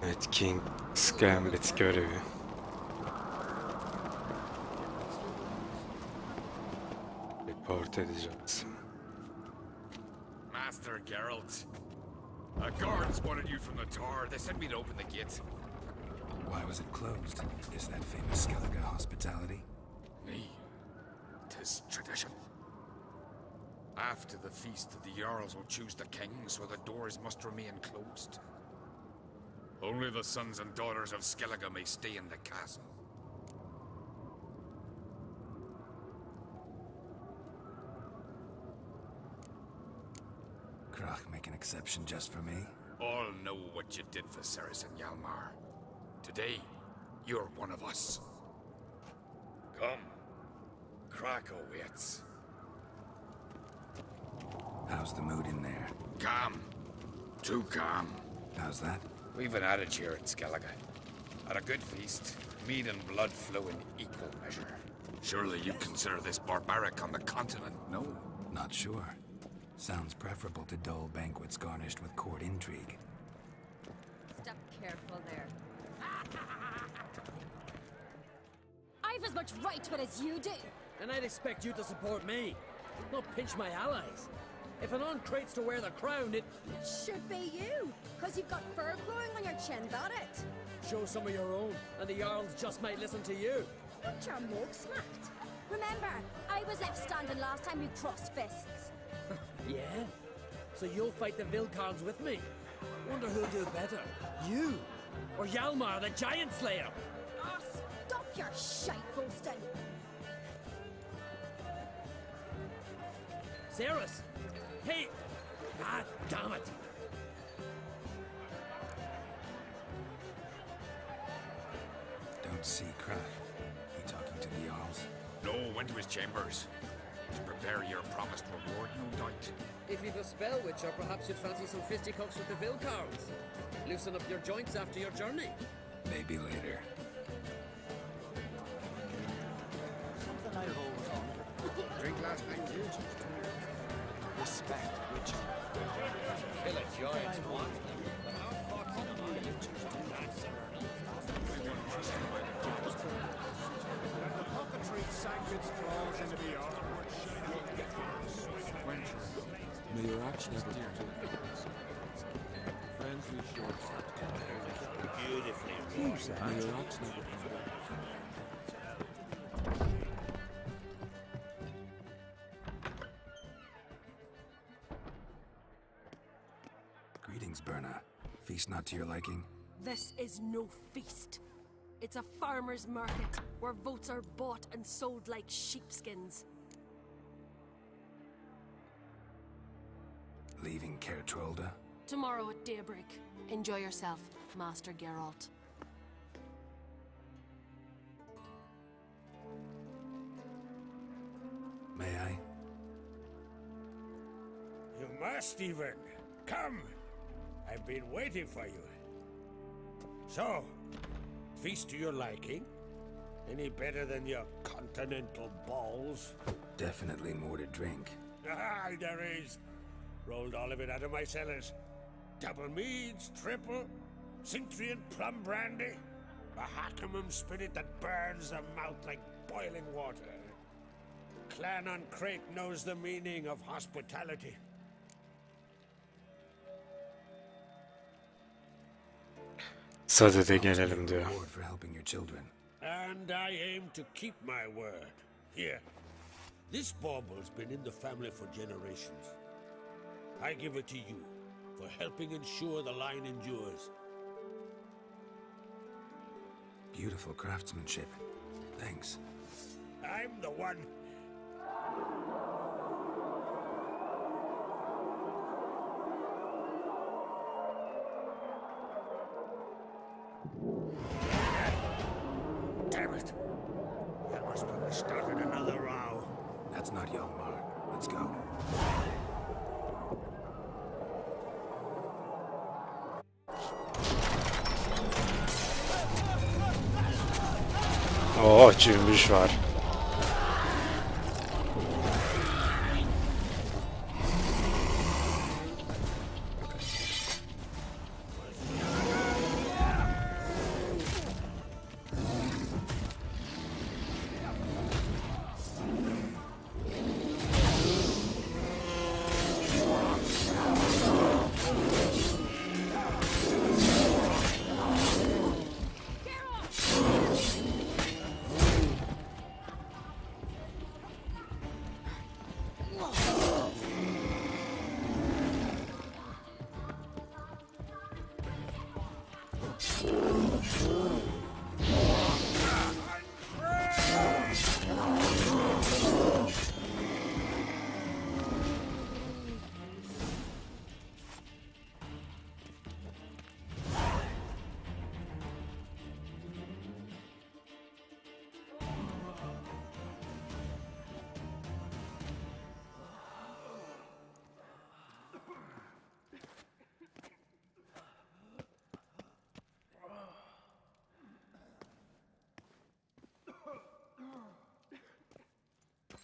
Evet, Gambit görevi. Report edeceğiz. Master Geralt. Guards wanted you from the tower. They sent me to open the gate. Why was it closed? Is that famous Skellige hospitality? Me. 'Tis tradition. After the feast, the Jarls will choose the king, so the doors must remain closed. Only the sons and daughters of Skellige may stay in the castle. Crach make an exception just for me? All know what you did for Cerys and Hjalmar. Today, you're one of us. Come. Crach awaits. How's the mood in there? Calm. Too calm. How's that? We've an adage here in Skellige. At a good feast, mead and blood flow in equal measure. Surely you consider this barbaric on the continent, no? Not sure. Sounds preferable to dull banquets garnished with court intrigue. Step careful there. I've as much right to it as you do. And I'd expect you to support me, not pinch my allies. If an Craite's to wear the crown, it should be you, because you've got fur growing on your chin, that it? Show some of your own, and the Jarls just might listen to you. Not your mug smacked. Remember, I was left standing last time we crossed fists. Yeah? So you'll fight the Vilcards with me? Wonder who'll do better, you or Hjalmar the Giant Slayer? Oh, stop your shite boasting. Cerys! Hey! Ah, damn it! Don't see Crach. He talking to the Jarls? No, went to his chambers. To prepare your promised reward, no doubt. If you've a spell, Witcher, perhaps you'd fancy some fisticuffs with the Vilcards. Loosen up your joints after your journey. Maybe later. Something I always wondered. Drink last night, did you? Respect, Witcher. Kill a giant's one. The cockatry sank its claws into the earth. May your actions never friends we short. Beautifully. May your actions never Greetings, Berna. Feast not to your liking? This is no feast. It's a farmer's market where votes are bought and sold like sheepskins. Leaving Certrolda? Tomorrow at daybreak. Enjoy yourself, Master Geralt. May I? You must even. Come. I've been waiting for you. So, feast to your liking? Any better than your continental balls? Definitely more to drink. Ah, there is. Rolled all of it out of my cellars. Double meads, triple, Cintrian plum brandy, a Hackemum spirit that burns the mouth like boiling water. Clan on Craite knows the meaning of hospitality. Sadede gelelim diyor. Reward for helping your children. And I aim to keep my word. Here, this bauble's been in the family for generations. I give it to you for helping ensure the line endures. Beautiful craftsmanship. Thanks. I'm the one. Damn it! That must have started another row. That's not Hjalmar. Let's go. Oh, cümbüş var.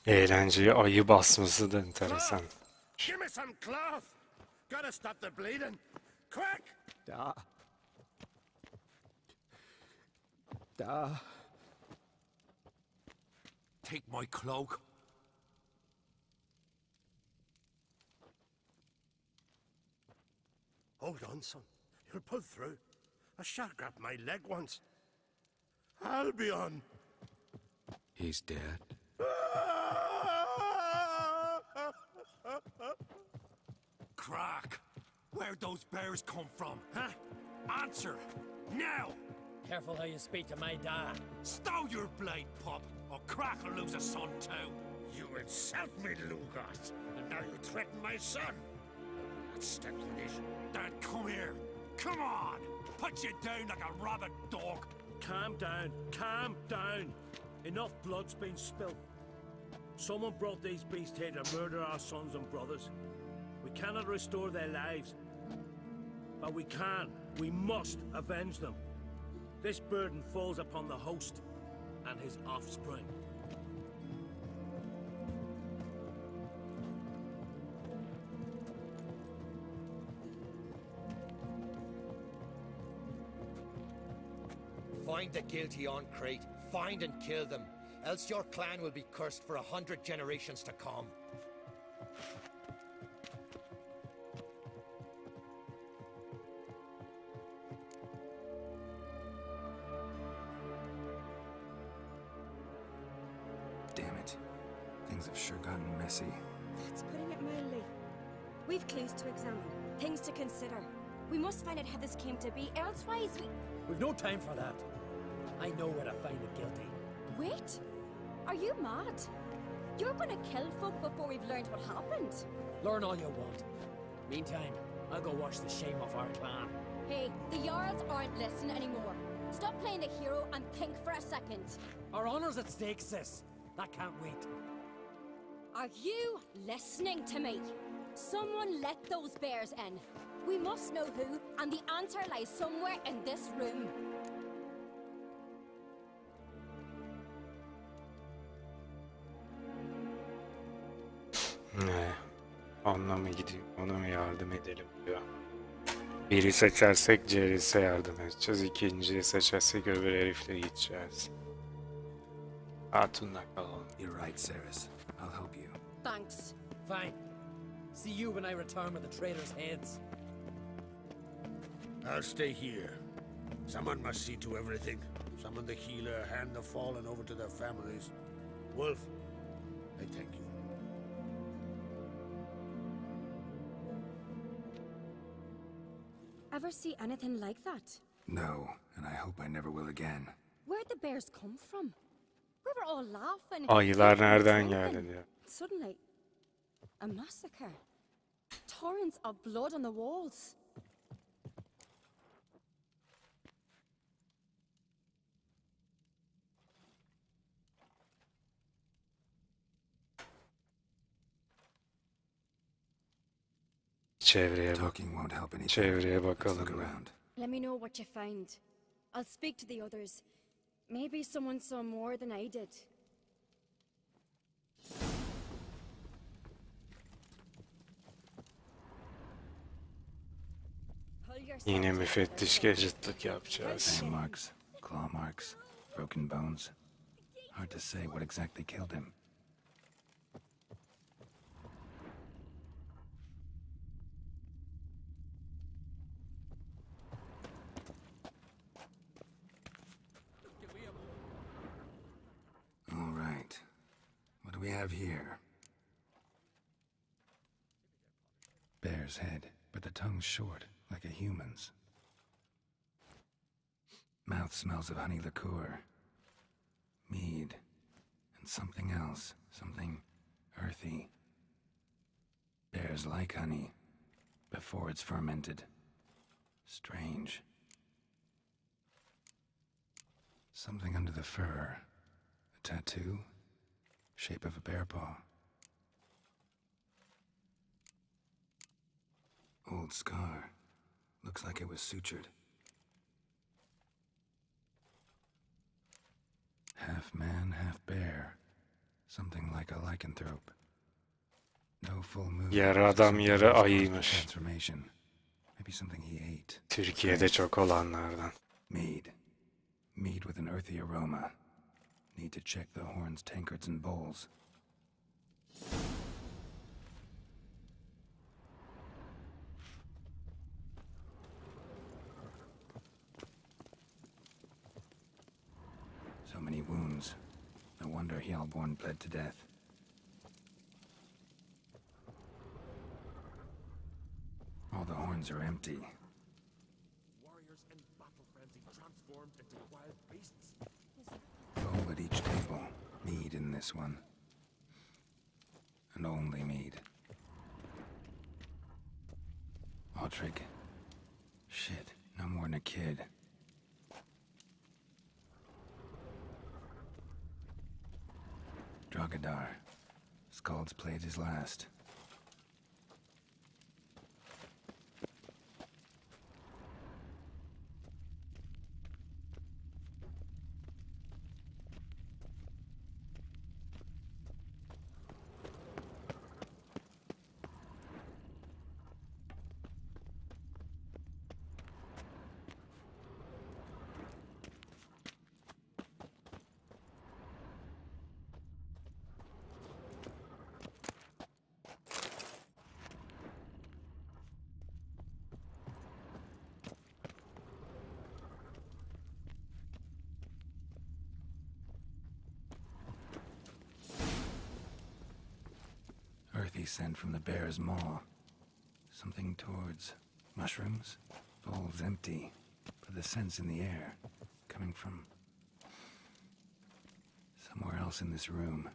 Eğlenceye ayı basması da enteresan. Give me some cloth! Gotta stop the bleeding! Quick! Take my cloak. Hold on, son. You'll pull through. A shark grabbed my leg once. Albion! He's dead. Crach! Where'd those bears come from, huh? Answer! Now! Careful how you speak to my dad. Stow your blade, pup, or Crach will lose a son too. You insult me, Lugas, and now you threaten my son. I will not stand for this. Then come here. Come on! Put you down like a rabid dog. Calm down. Calm down. Enough blood's been spilled. Someone brought these beasts here to murder our sons and brothers. We cannot restore their lives. But we can. We must avenge them. This burden falls upon the host and his offspring. Find the guilty on Craite. Find and kill them. Else your clan will be cursed for 100 generations to come. Damn it. Things have sure gotten messy. That's putting it mildly. We've clues to examine, things to consider. We must find out how this came to be, elsewise We've no time for that. I know where to find the guilty. Wait! Are you mad? You're gonna kill folk before we've learned what happened? Learn all you want. Meantime, I'll go wash the shame off our clan. Hey, the Jarls aren't listening anymore. Stop playing the hero and think for a second. Our honor's at stake, sis. That can't wait. Are you listening to me? Someone let those bears in. We must know who, and the answer lies somewhere in this room. Ne? Onunla mı gideyim? Ona mı yardım edelim diyor. Biri seçersek Cerys'e yardım edeceğiz. İkinciyi seçersek öbür herifle gideceğiz. Hatun'la kalalım. You're right, Cerys. I'll help you. Thanks. Fine. See you when I return with the traitors' heads. I'll stay here. Someone must see to everything. Summon the healer, hand the fallen over to their families. Wolf, I thank you. Ever see anything like that? No, and I hope I never will again. Where'd the bears come from? We were all laughing. Ayılar nereden Something. geldi diyor. Suddenly, a massacre. Torrents of blood on the walls. Çevreye bak. Talking won't help anything. Çevreye Let's look bakalım. around. Let me know what you find. I'll speak to the others. Maybe someone saw more than I did. Pull yourself Yine together. müfettiş gadgetlık yapacağız. Fang marks, claw marks, broken bones. Hard to say what exactly killed him. All right. What do we have here? Bear's head, but the tongue's short, like a human's. Mouth smells of honey liqueur, mead, and something else, something earthy. Bears like honey before it's fermented. Strange. Something under the fur. A tattoo? Shape of a bear paw. Old scar. Looks like it was sutured. Half man, half bear. Something like a lycanthrope. No full moon. Yarı adam yarı ayıymış. Transformation. Maybe something he ate. Türkiye'de çok olanlardan. Mead. Mead with an earthy aroma. Need to check the horns, tankards, and bowls. So many wounds. No wonder Hjort bled to death. All the horns are empty. Warriors in battle frenzy transformed into wild beasts. Bowl at each table. Mead in this one. And only mead. Autrig. Shit, no more than a kid. Drogadar. Skald's played his last. Earthy scent from the bear's maw. Something towards mushrooms. Bowl's empty, but the scent's in the air. Coming from somewhere else in this room.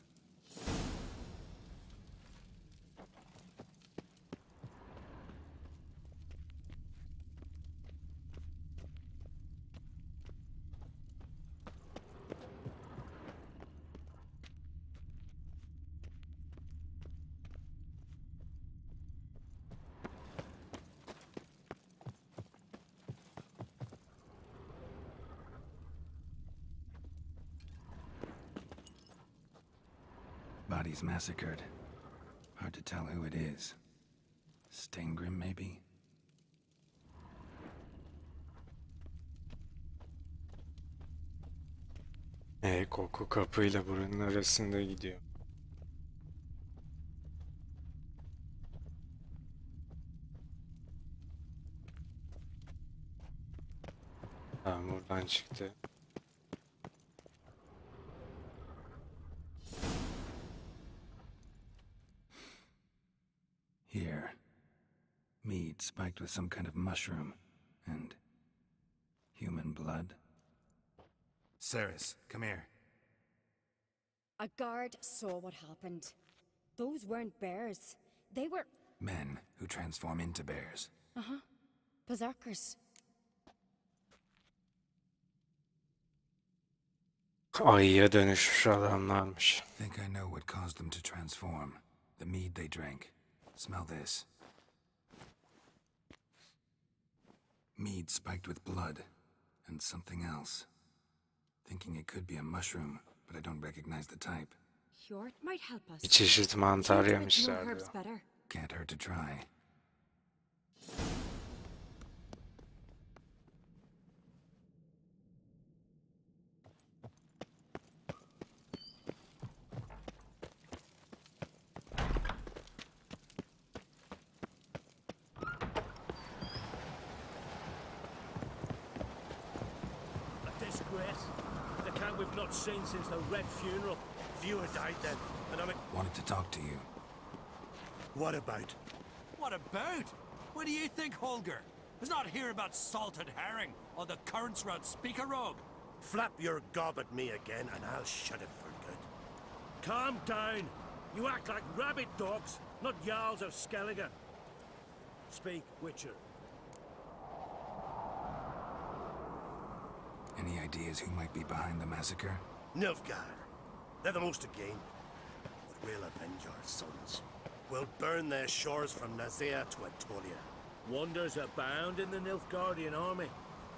Bodies massacred. Hard to tell who it is. Stengrim, maybe? Koku kapıyla buranın arasında gidiyor. Tamam, buradan çıktı. Here. Mead spiked with some kind of mushroom. And human blood. Cerys, come here. A guard saw what happened. Those weren't bears. They were... Men who transform into bears. Uh-huh. Berserkers. Ayıya dönüşmüş adamlarmış. Think I know what caused them to transform. The mead they drank. Smell this. Mead spiked with blood. And something else. Thinking it could be a mushroom, but I don't recognize the type. Hjort might help us. Bir çeşit mantar Know yemişler herbs diyor. better. Can't hurt to try. A disgrace. The camp we've not seen since the Red funeral. Viewer died then, and Wanted to talk to you. What about? What about? What do you think, Holger? Let's not hear about salted herring or the currants round Speaker Rogue. Flap your gob at me again and I'll shut it for good. Calm down. You act like rabid dogs, not Jarls of Skellige. Speak, Witcher. Any ideas who might be behind the massacre? Nilfgaard. They're the most to gain. But we'll avenge our sons. We'll burn their shores from Nazea to Atolia. Wonders abound in the Nilfgaardian army.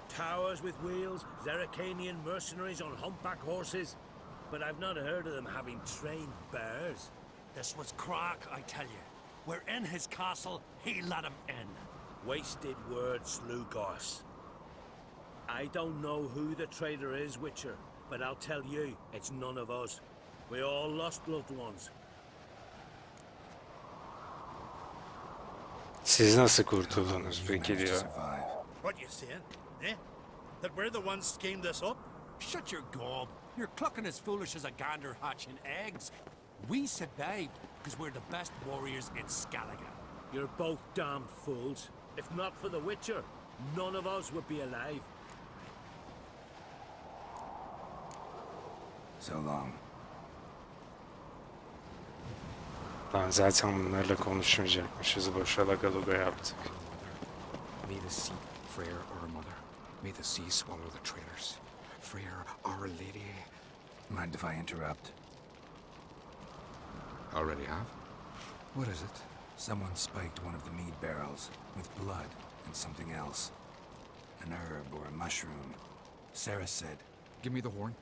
Towers with wheels, Zerrikanian mercenaries on humpback horses. But I've not heard of them having trained bears. This was Crach, I tell you. We're in his castle, he let him in. Wasted words, Slugos. I don't know who the traitor is, Witcher, but I'll tell you, it's none of us. We all lost loved ones. Siz nasıl kurtuldunuz peki diyor. What you saying? Eh? That we're the ones schemed this up? Shut your gob. You're clucking as foolish as a gander hatching eggs. We survived because we're the best warriors in Skellige. You're both damned fools. If not for the Witcher, none of us would be alive. So long. Lan zaten bunlarla konuşmayacakmışız. Boşa lagaluga yaptık. May the sea, Freyr our mother. May the sea swallow the traitors. Freyr our lady. Mind if I interrupt? Already have? What is it? Someone spiked one of the mead barrels with blood and something else. An herb or a mushroom. Cerys said. Give me the horn.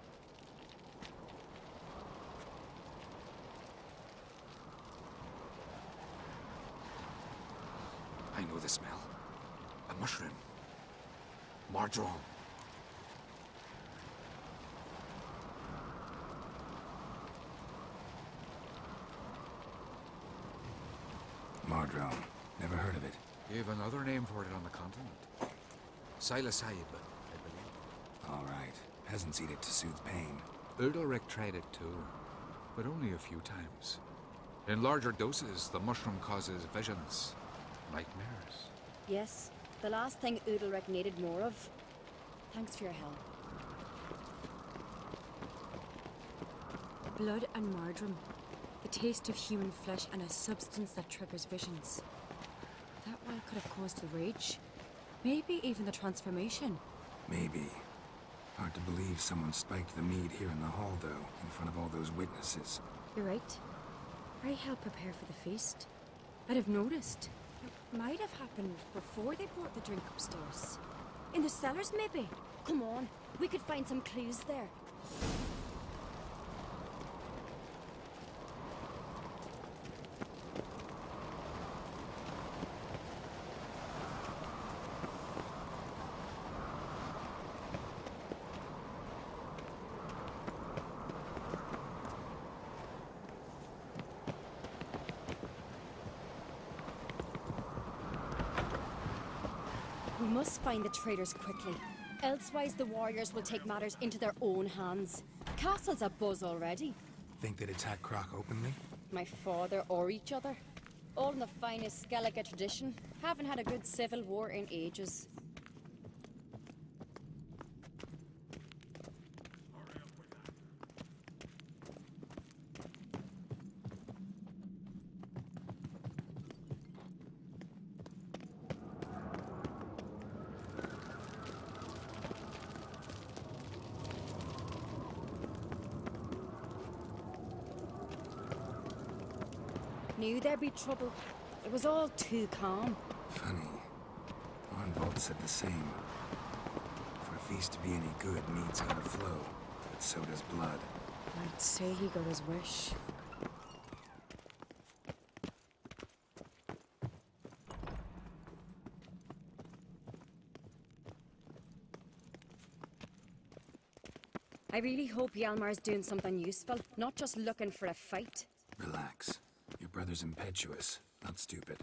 I know the smell. A mushroom. Marjoram. Mardrome. Never heard of it. You have another name for it on the continent. Psilocybin, I believe. All right. Peasants eat it to soothe pain. Udalric tried it too, but only a few times. In larger doses, the mushroom causes visions, nightmares. Yes, the last thing Udalric needed more of. Thanks for your help. Blood and marjoram. The taste of human flesh and a substance that triggers visions. That well could have caused the rage. Maybe even the transformation. Maybe. Hard to believe someone spiked the mead here in the hall, though, in front of all those witnesses. You're right. I helped prepare for the feast. I'd have noticed. It might have happened before they brought the drink upstairs. In the cellars, maybe? Come on, we could find some clues there. We must find the traitors quickly. Elsewise, the warriors will take matters into their own hands. Castle's abuzz already. Think they'd attack Crach openly? My father or each other. All in the finest Skellige tradition. Haven't had a good civil war in ages. Knew there'd be trouble. It was all too calm. Funny. Arnvald said the same. For a feast to be any good, mead's gotta flow, but so does blood. I'd say he got his wish. I really hope Hjalmar's doing something useful, not just looking for a fight. Relax. Your brother's impetuous, not stupid.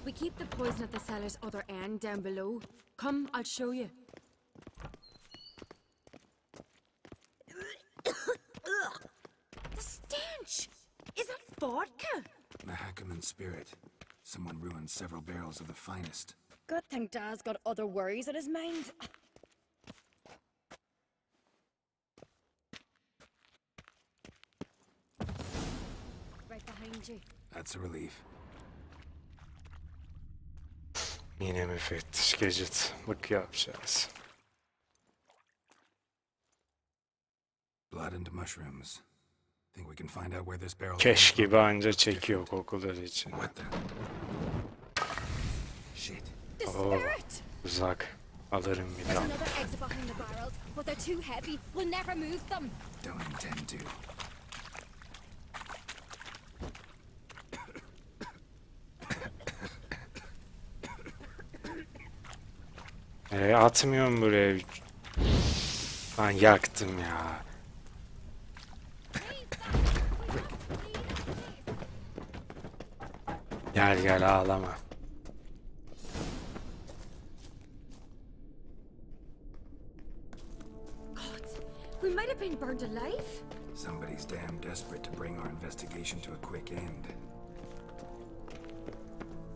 We keep the poison at the cellar's other end, down below. Come, I'll show you. The stench! Is that Vodka? Mahakaman spirit. Someone ruined several barrels of the finest. Good thing Dad's got other worries in his mind. Right behind you. That's a relief. Yine müfettiş gecitlik yapacağız. Blood into mushrooms. Think we can find out where this barrel Keş came gibi anca çekiyor kokuları için. from? What the? Shit. The Oh. spirit! Uzak. Alırım bir There's daha. another exit behind the barrels, but they're too heavy. We'll never move them. Don't intend to. Atmıyorum buraya. Ben yaktım ya. Gel gel ağlama. God, we might have been burned alive. Somebody's damn desperate to bring our investigation to a quick end.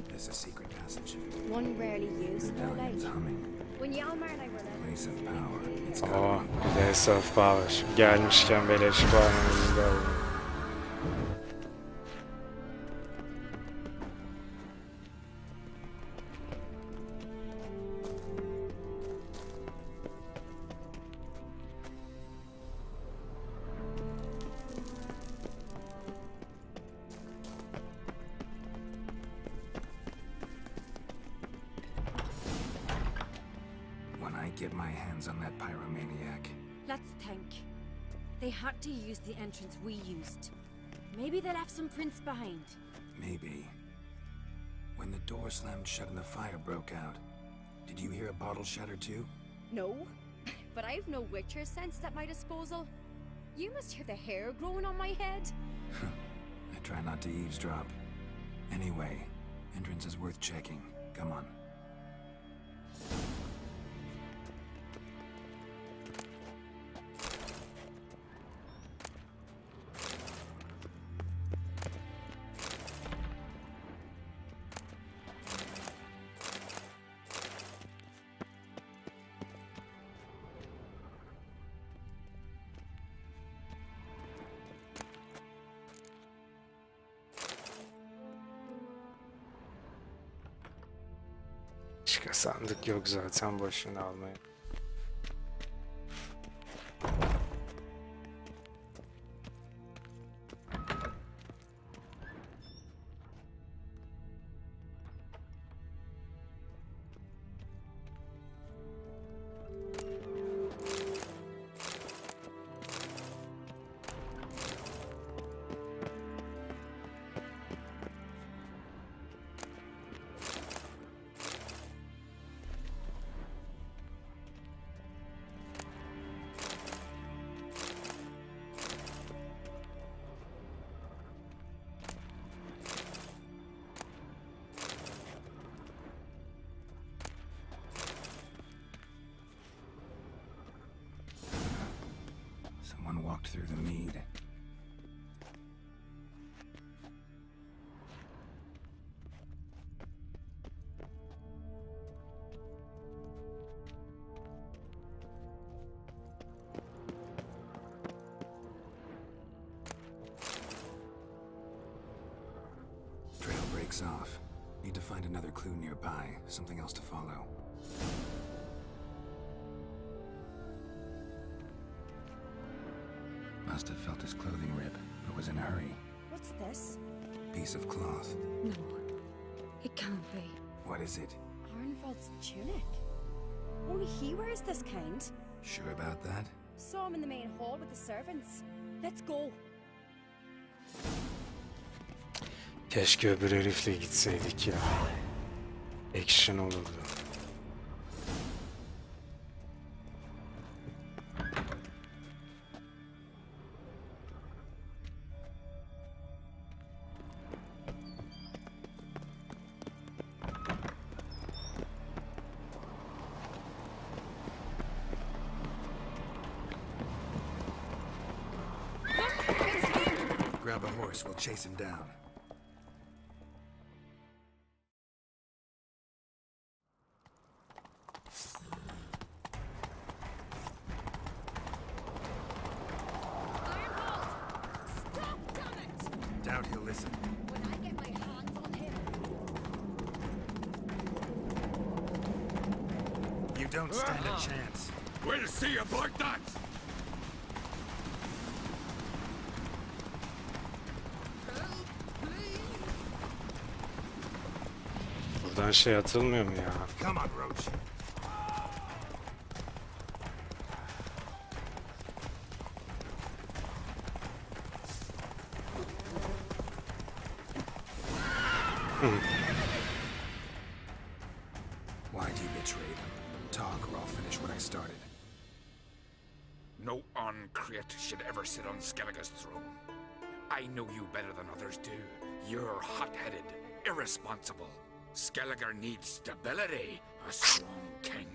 There's a secret passage. One rarely used, though, like. Rebellion's humming. When Hjalmar and I were little. Place of power. It's Oo, gotta be. bir de Self Power. Gelmişken beleş puanımızı da alalım. When I get my hands on that pyromaniac, Let's think. They had to use the entrance we used. Maybe they left some prints behind. maybe. When the door slammed shut and the fire broke out, did you hear a bottle shatter too? No, but I've no Witcher sense at my disposal. You must hear the hair growing on my head. I try not to eavesdrop. Anyway, entrance is worth checking. Come on. Başka sandık yok zaten, boşuna almayın. Someone walked through the mead. Trail breaks off. Need to find another clue nearby, something else to follow. Must have felt his clothing rip, but was in a hurry. What's this? Piece of cloth. No, it can't be. What is it? Arnvald's tunic. Only he wears this kind. Sure about that? Saw him in the main hall with the servants. Let's go. Keşke öbür herifle gitseydik ya. Action olurdu. Grab Grab a horse, we'll chase him down. Arnvald! Stop, damn it! Doubt he'll listen. When I get my hands on him. You don't stand a chance. We'll see about that! Buradan şey atılmıyor mu ya? Come on, Roach. Why'd you betray them? Talk or I'll finish what I started. No Craite should ever sit on Skellige's throne. I know you better than others do. You're hot-headed, irresponsible. Skellige needs stability, a strong king.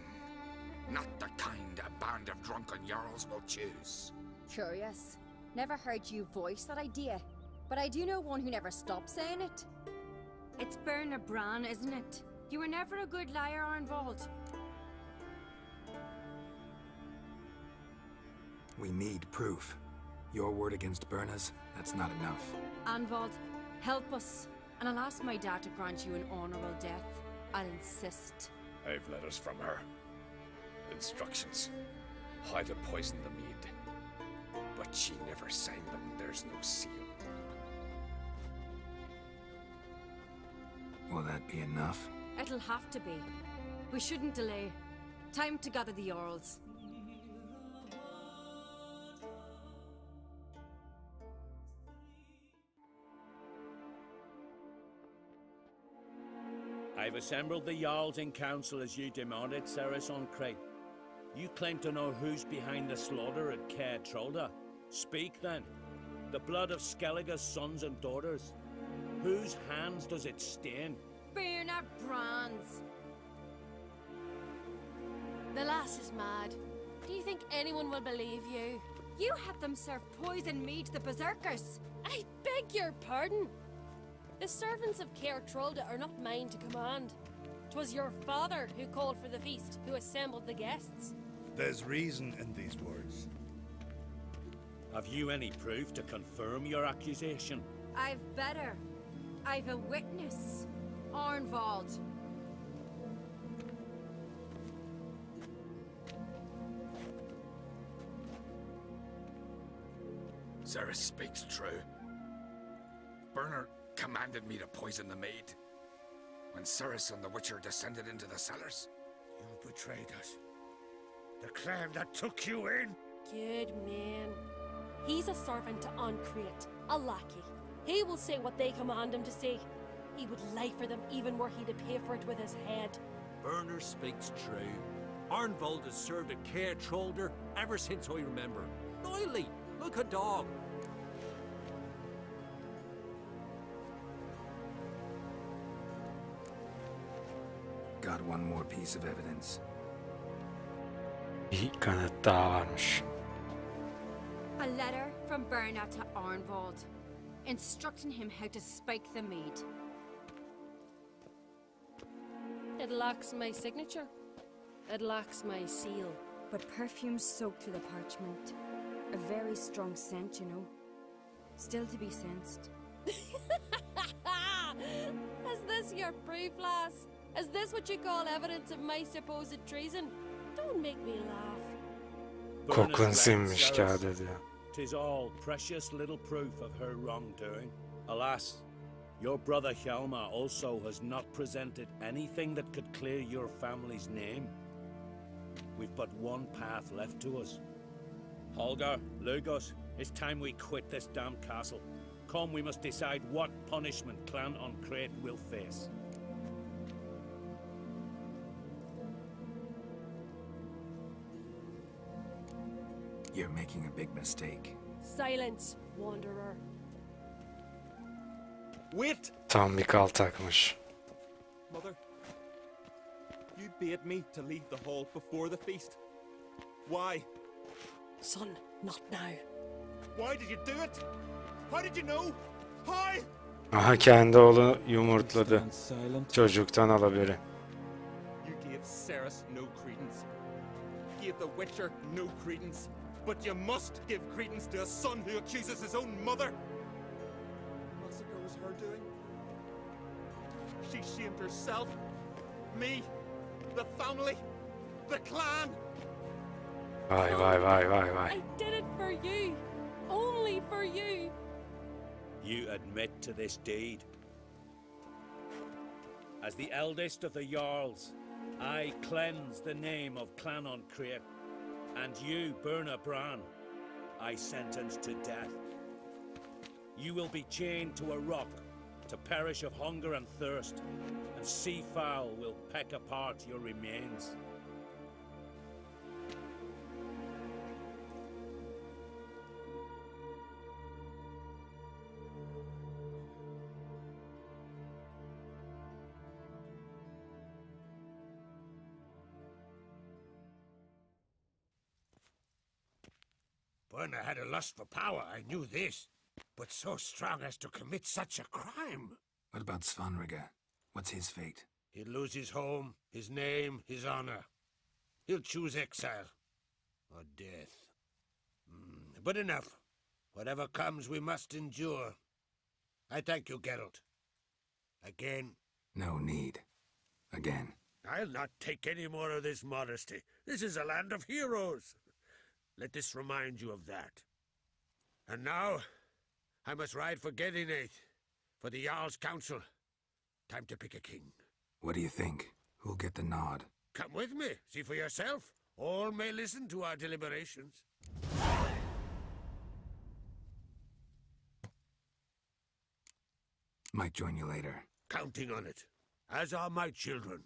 Not the kind a band of drunken jarls will choose. Curious. Never heard you voice that idea. But I do know one who never stops saying it. It's Bernard Bran, isn't it? You were never a good liar, Arnvald. We need proof. Your word against Berna's, that's not enough. Arnvald, help us. And I'll ask my dad to grant you an honorable death. I'll insist. I've letters from her. Instructions. How to poison the mead. But she never signed them. There's no seal. Will that be enough? It'll have to be. We shouldn't delay. Time to gather the Jarls. I've assembled the Jarls in council as you demanded, Cerys on Craite. You claim to know who's behind the slaughter at Craite. Speak then. The blood of Skellige's sons and daughters. Whose hands does it stain? Bernard Bran's. The lass is mad. Do you think anyone will believe you? You had them serve poison mead to the berserkers. I beg your pardon. The servants of Craite are not mine to command. 'Twas your father who called for the feast, who assembled the guests. There's reason in these words. Have you any proof to confirm your accusation? I've better. I've a witness. Arnvald. Cerys speaks true. Bernard commanded me to poison the maid. When Cerys and the Witcher descended into the cellars. You betrayed us. The clan that took you in. Good man. He's a servant to Craite, a lackey. He will say what they command him to say. He would lie for them even were he to pay for it with his head. Bernard speaks true. Arnvald has served at Craite ever since I remember. Noily, look a dog. Got one more piece of evidence. Bir kanıt daha varmış. A letter from Bernard to Arnvald, instructing him how to spike the mead. It lacks my signature. It lacks my seal. But perfume soaked through the parchment. A very strong scent, you know. Still to be sensed. Is this your proof, lass? Is this what you call evidence of my supposed treason? Don't make me laugh. Kokun sinmiş kağıda diyor. 'Tis all precious little proof of her wrongdoing. Alas, your brother Hjalmar also has not presented anything that could clear your family's name. We've but one path left to us. Holger, Lugos, it's time we quit this damned castle. Come, we must decide what punishment Clan on Craite will face. You're making a big mistake. Silence, wanderer. Wait! Tam bir kaltakmış. Mother, you bade me to leave the hall before the feast. Why? Son, not now. Why did you do it? How did you know? How? Aha kendi oğlu yumurtladı. Stand silent. Çocuktan haberi. You gave Cerys no credence. Gave the Witcher no credence. But you must give credence to a son who accuses his own mother. Massacre was her doing. She shamed herself, me, the family, the clan. Vay vay vay vay vay. I did it for you. Only for you. You admit to this deed. As the eldest of the Jarls, I cleanse the name of Clan on Craite, and you, Burna Bran, I sentence to death. You will be chained to a rock to perish of hunger and thirst, and sea fowl will peck apart your remains. Burna had a lust for power, I knew this. But so strong as to commit such a crime. What about Svanrige? What's his fate? He'll lose his home, his name, his honor. He'll choose exile. Or death. But enough. Whatever comes, we must endure. I thank you, Geralt. Again. No need. Again. I'll not take any more of this modesty. This is a land of heroes. Let this remind you of that. And now, I must ride for Gedinate, for the Jarl's Council. Time to pick a king. What do you think? Who'll get the nod? Come with me, see for yourself. All may listen to our deliberations. Might join you later. Counting on it, as are my children.